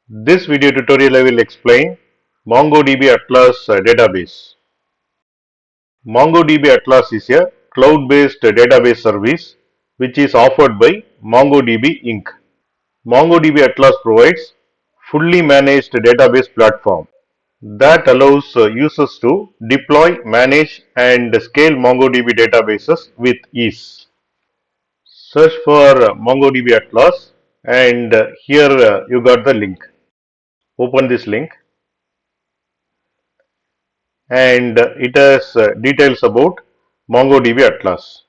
This video tutorial I will explain MongoDB Atlas database. MongoDB Atlas is a cloud-based database service which is offered by MongoDB Inc. MongoDB Atlas provides fully managed database platform that allows users to deploy, manage and scale MongoDB databases with ease. Search for MongoDB Atlas and here you got the link. Open this link and it has details about MongoDB Atlas.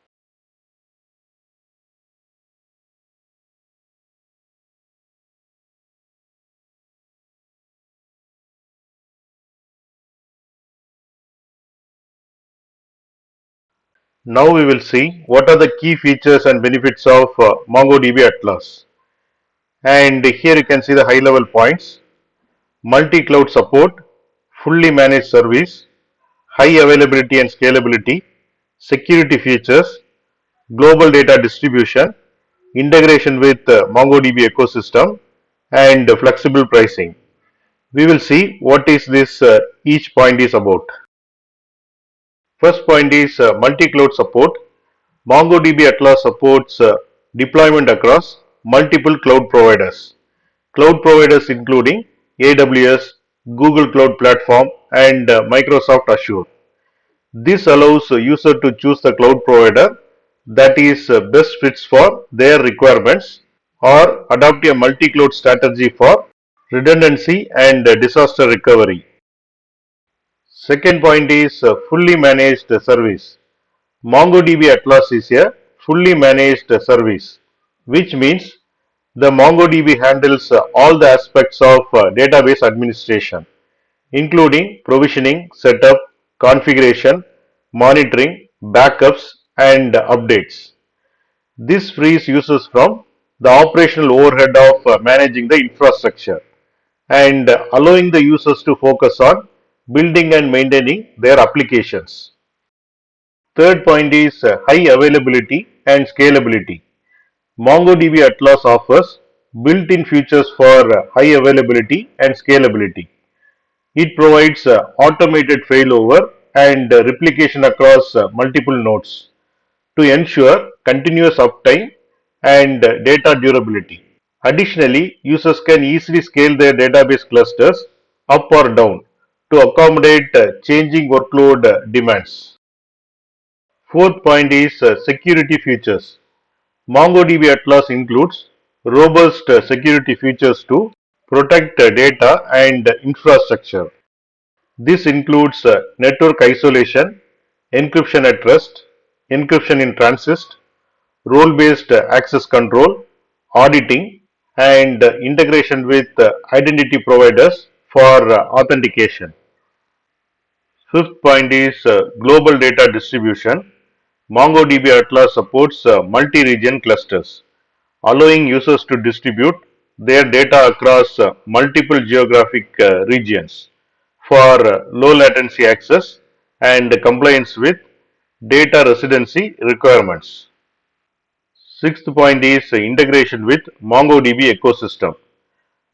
Now we will see what are the key features and benefits of MongoDB Atlas. And here you can see the high level points: multi-cloud support, fully managed service, high availability and scalability, security features, global data distribution, integration with MongoDB ecosystem, and flexible pricing. We will see what is this each point is about. First point is multi-cloud support. MongoDB Atlas supports deployment across multiple cloud providers. Cloud providers including AWS, Google Cloud Platform, and Microsoft Azure. This allows a user to choose the cloud provider that is best fits for their requirements or adopt a multi-cloud strategy for redundancy and disaster recovery. Second point is fully managed service. MongoDB Atlas is a fully managed service, which means the MongoDB handles all the aspects of database administration, including provisioning, setup, configuration, monitoring, backups, and updates. This frees users from the operational overhead of managing the infrastructure and allowing the users to focus on building and maintaining their applications. Third point is high availability and scalability. MongoDB Atlas offers built-in features for high availability and scalability. It provides automated failover and replication across multiple nodes to ensure continuous uptime and data durability. Additionally, users can easily scale their database clusters up or down to accommodate changing workload demands. Fourth point is security features. MongoDB Atlas includes robust security features to protect data and infrastructure. This includes network isolation, encryption at rest, encryption in transit, role-based access control, auditing, and integration with identity providers for authentication. Fifth point is global data distribution. MongoDB Atlas supports multi-region clusters, allowing users to distribute their data across multiple geographic regions for low latency access and compliance with data residency requirements. Sixth point is integration with MongoDB ecosystem.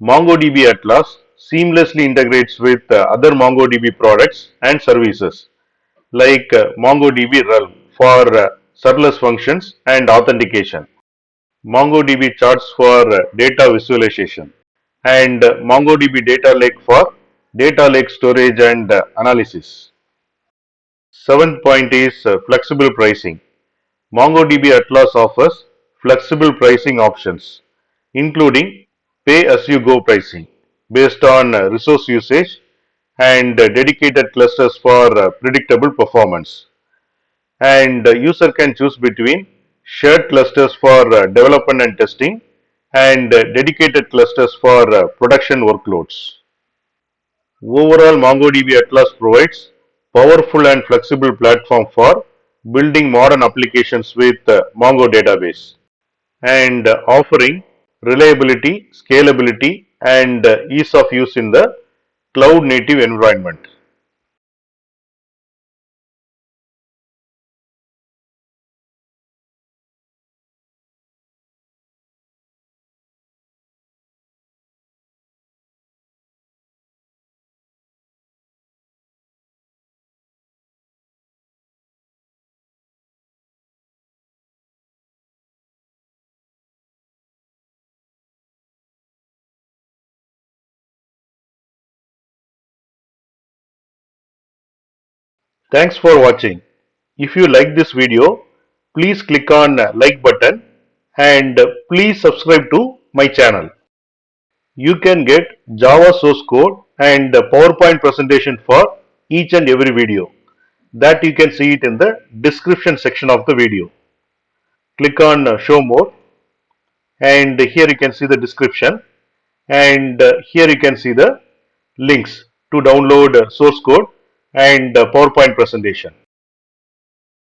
MongoDB Atlas seamlessly integrates with other MongoDB products and services like MongoDB Realm for serverless functions and authentication, MongoDB charts for data visualization, and MongoDB Data Lake for data lake storage and analysis. Seventh point is flexible pricing. MongoDB Atlas offers flexible pricing options, including pay-as-you-go pricing based on resource usage and dedicated clusters for predictable performance. And user can choose between shared clusters for development and testing and dedicated clusters for production workloads. Overall, MongoDB Atlas provides powerful and flexible platform for building modern applications with Mongo database and offering reliability, scalability, and ease of use in the cloud native environment. Thanks for watching. If you like this video, please click on like button and please subscribe to my channel. You can get Java source code and PowerPoint presentation for each and every video. That you can see it in the description section of the video. Click on show more, and here you can see the description, and here you can see the links to download source code and PowerPoint presentation.